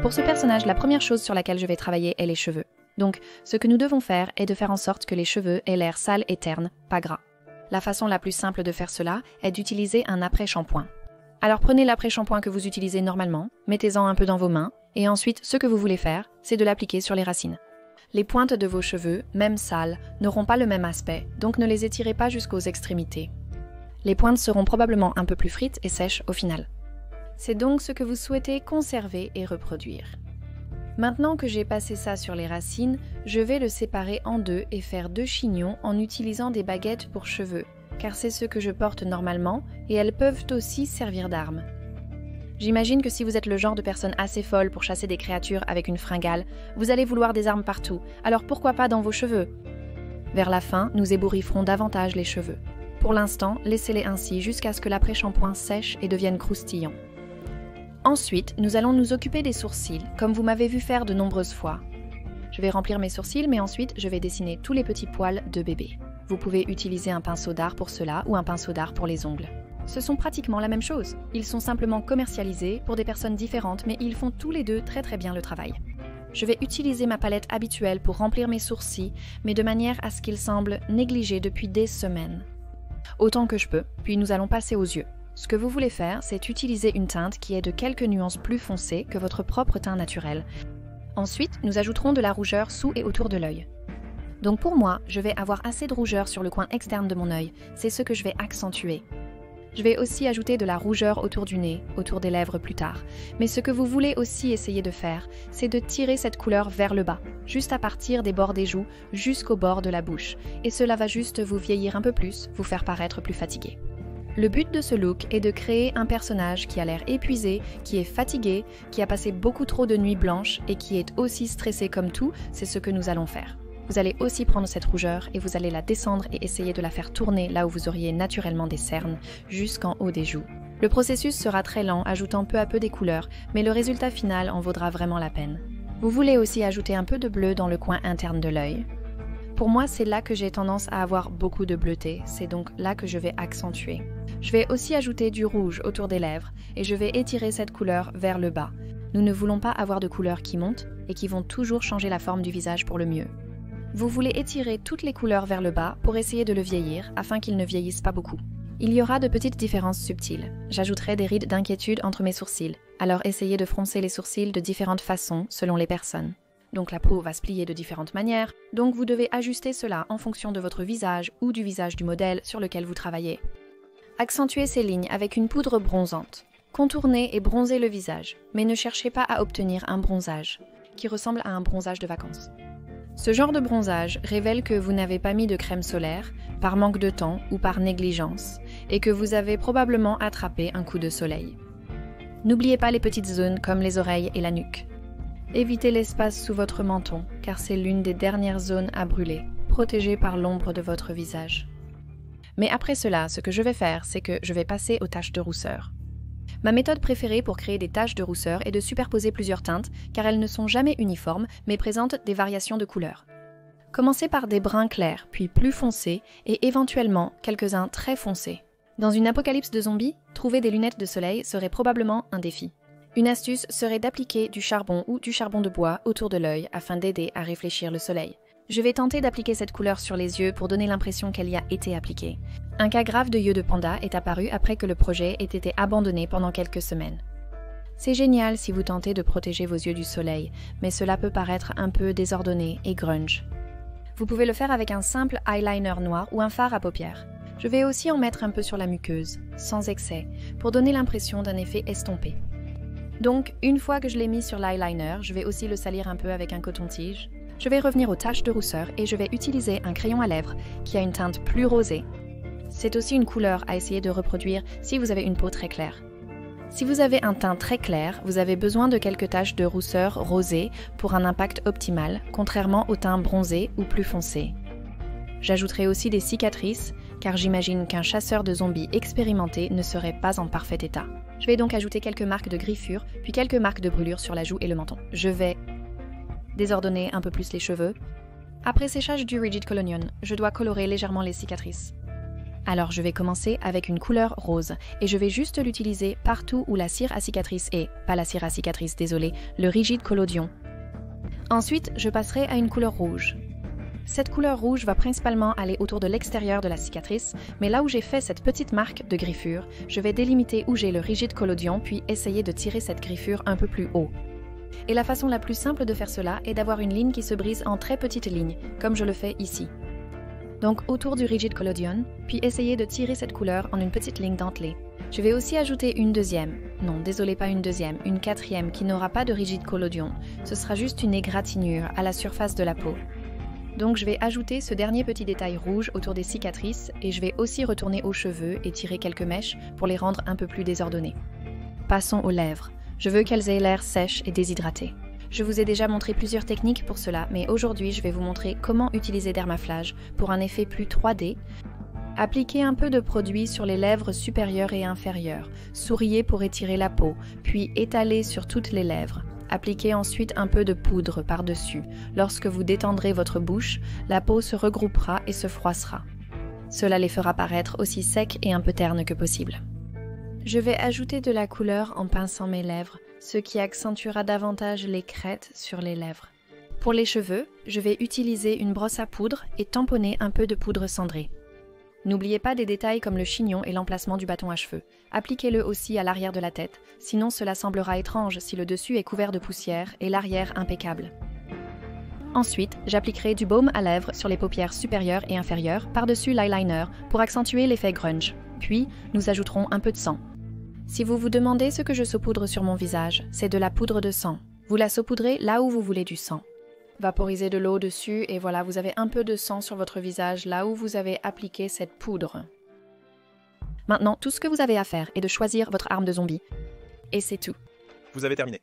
Pour ce personnage, la première chose sur laquelle je vais travailler est les cheveux. Donc, ce que nous devons faire est de faire en sorte que les cheveux aient l'air sales et ternes, pas gras. La façon la plus simple de faire cela est d'utiliser un après-shampoing. Alors prenez l'après-shampoing que vous utilisez normalement, mettez-en un peu dans vos mains, et ensuite ce que vous voulez faire, c'est de l'appliquer sur les racines. Les pointes de vos cheveux, même sales, n'auront pas le même aspect, donc ne les étirez pas jusqu'aux extrémités. Les pointes seront probablement un peu plus frites et sèches au final. C'est donc ce que vous souhaitez conserver et reproduire. Maintenant que j'ai passé ça sur les racines, je vais le séparer en deux et faire 2 chignons en utilisant des baguettes pour cheveux, car c'est ce que je porte normalement et elles peuvent aussi servir d'armes. J'imagine que si vous êtes le genre de personne assez folle pour chasser des créatures avec une fringale, vous allez vouloir des armes partout, alors pourquoi pas dans vos cheveux? Vers la fin, nous ébourifferons davantage les cheveux. Pour l'instant, laissez-les ainsi jusqu'à ce que l'après-shampoing sèche et devienne croustillant. Ensuite, nous allons nous occuper des sourcils, comme vous m'avez vu faire de nombreuses fois. Je vais remplir mes sourcils, mais ensuite je vais dessiner tous les petits poils de bébé. Vous pouvez utiliser un pinceau d'art pour cela ou un pinceau d'art pour les ongles. Ce sont pratiquement la même chose. Ils sont simplement commercialisés pour des personnes différentes, mais ils font tous les deux très bien le travail. Je vais utiliser ma palette habituelle pour remplir mes sourcils, mais de manière à ce qu'ils semblent négligés depuis des semaines. Autant que je peux, puis nous allons passer aux yeux. Ce que vous voulez faire, c'est utiliser une teinte qui est de quelques nuances plus foncées que votre propre teint naturel. Ensuite, nous ajouterons de la rougeur sous et autour de l'œil. Donc pour moi, je vais avoir assez de rougeur sur le coin externe de mon œil, c'est ce que je vais accentuer. Je vais aussi ajouter de la rougeur autour du nez, autour des lèvres plus tard. Mais ce que vous voulez aussi essayer de faire, c'est de tirer cette couleur vers le bas, juste à partir des bords des joues jusqu'au bord de la bouche. Et cela va juste vous vieillir un peu plus, vous faire paraître plus fatigué. Le but de ce look est de créer un personnage qui a l'air épuisé, qui est fatigué, qui a passé beaucoup trop de nuits blanches et qui est aussi stressé comme tout, c'est ce que nous allons faire. Vous allez aussi prendre cette rougeur et vous allez la descendre et essayer de la faire tourner là où vous auriez naturellement des cernes, jusqu'en haut des joues. Le processus sera très lent, ajoutant peu à peu des couleurs, mais le résultat final en vaudra vraiment la peine. Vous voulez aussi ajouter un peu de bleu dans le coin interne de l'œil. Pour moi, c'est là que j'ai tendance à avoir beaucoup de bleuté, c'est donc là que je vais accentuer. Je vais aussi ajouter du rouge autour des lèvres et je vais étirer cette couleur vers le bas. Nous ne voulons pas avoir de couleurs qui montent et qui vont toujours changer la forme du visage pour le mieux. Vous voulez étirer toutes les couleurs vers le bas pour essayer de le vieillir afin qu'il ne vieillisse pas beaucoup. Il y aura de petites différences subtiles. J'ajouterai des rides d'inquiétude entre mes sourcils, alors essayez de froncer les sourcils de différentes façons selon les personnes. Donc la peau va se plier de différentes manières, donc vous devez ajuster cela en fonction de votre visage ou du visage du modèle sur lequel vous travaillez. Accentuez ces lignes avec une poudre bronzante. Contournez et bronzez le visage, mais ne cherchez pas à obtenir un bronzage, qui ressemble à un bronzage de vacances. Ce genre de bronzage révèle que vous n'avez pas mis de crème solaire, par manque de temps ou par négligence, et que vous avez probablement attrapé un coup de soleil. N'oubliez pas les petites zones comme les oreilles et la nuque. Évitez l'espace sous votre menton, car c'est l'une des dernières zones à brûler, protégée par l'ombre de votre visage. Mais après cela, ce que je vais faire, c'est que je vais passer aux taches de rousseur. Ma méthode préférée pour créer des taches de rousseur est de superposer plusieurs teintes, car elles ne sont jamais uniformes, mais présentent des variations de couleurs. Commencez par des bruns clairs, puis plus foncés, et éventuellement quelques-uns très foncés. Dans une apocalypse de zombies, trouver des lunettes de soleil serait probablement un défi. Une astuce serait d'appliquer du charbon ou du charbon de bois autour de l'œil afin d'aider à réfléchir le soleil. Je vais tenter d'appliquer cette couleur sur les yeux pour donner l'impression qu'elle y a été appliquée. Un cas grave de yeux de panda est apparu après que le projet ait été abandonné pendant quelques semaines. C'est génial si vous tentez de protéger vos yeux du soleil, mais cela peut paraître un peu désordonné et grunge. Vous pouvez le faire avec un simple eyeliner noir ou un fard à paupières. Je vais aussi en mettre un peu sur la muqueuse, sans excès, pour donner l'impression d'un effet estompé. Donc, une fois que je l'ai mis sur l'eyeliner, je vais aussi le salir un peu avec un coton-tige. Je vais revenir aux taches de rousseur et je vais utiliser un crayon à lèvres qui a une teinte plus rosée. C'est aussi une couleur à essayer de reproduire si vous avez une peau très claire. Si vous avez un teint très clair, vous avez besoin de quelques taches de rousseur rosée pour un impact optimal, contrairement au teint bronzé ou plus foncé. J'ajouterai aussi des cicatrices, car j'imagine qu'un chasseur de zombies expérimenté ne serait pas en parfait état. Je vais donc ajouter quelques marques de griffures, puis quelques marques de brûlure sur la joue et le menton. Je vais désordonner un peu plus les cheveux. Après séchage du Rigid Collodion, je dois colorer légèrement les cicatrices. Alors je vais commencer avec une couleur rose et je vais juste l'utiliser partout où la cire à cicatrice est, pas la cire à cicatrice, désolé, le rigide collodion. Ensuite, je passerai à une couleur rouge. Cette couleur rouge va principalement aller autour de l'extérieur de la cicatrice, mais là où j'ai fait cette petite marque de griffure, je vais délimiter où j'ai le rigide collodion puis essayer de tirer cette griffure un peu plus haut. Et la façon la plus simple de faire cela est d'avoir une ligne qui se brise en très petites lignes, comme je le fais ici. Donc autour du rigid collodion, puis essayer de tirer cette couleur en une petite ligne dentelée. Je vais aussi ajouter une deuxième, non désolé pas une deuxième, une quatrième qui n'aura pas de rigid collodion. Ce sera juste une égratignure à la surface de la peau. Donc je vais ajouter ce dernier petit détail rouge autour des cicatrices et je vais aussi retourner aux cheveux et tirer quelques mèches pour les rendre un peu plus désordonnés. Passons aux lèvres. Je veux qu'elles aient l'air sèches et déshydratées. Je vous ai déjà montré plusieurs techniques pour cela, mais aujourd'hui je vais vous montrer comment utiliser Dermaflage pour un effet plus 3D. Appliquez un peu de produit sur les lèvres supérieures et inférieures. Souriez pour étirer la peau, puis étalez sur toutes les lèvres. Appliquez ensuite un peu de poudre par-dessus. Lorsque vous détendrez votre bouche, la peau se regroupera et se froissera. Cela les fera paraître aussi secs et un peu ternes que possible. Je vais ajouter de la couleur en pinçant mes lèvres, ce qui accentuera davantage les crêtes sur les lèvres. Pour les cheveux, je vais utiliser une brosse à poudre et tamponner un peu de poudre cendrée. N'oubliez pas des détails comme le chignon et l'emplacement du bâton à cheveux. Appliquez-le aussi à l'arrière de la tête, sinon cela semblera étrange si le dessus est couvert de poussière et l'arrière impeccable. Ensuite, j'appliquerai du baume à lèvres sur les paupières supérieures et inférieures par-dessus l'eyeliner pour accentuer l'effet grunge. Puis, nous ajouterons un peu de sang. Si vous vous demandez ce que je saupoudre sur mon visage, c'est de la poudre de sang. Vous la saupoudrez là où vous voulez du sang. Vaporisez de l'eau dessus et voilà, vous avez un peu de sang sur votre visage là où vous avez appliqué cette poudre. Maintenant, tout ce que vous avez à faire est de choisir votre arme de zombie. Et c'est tout. Vous avez terminé.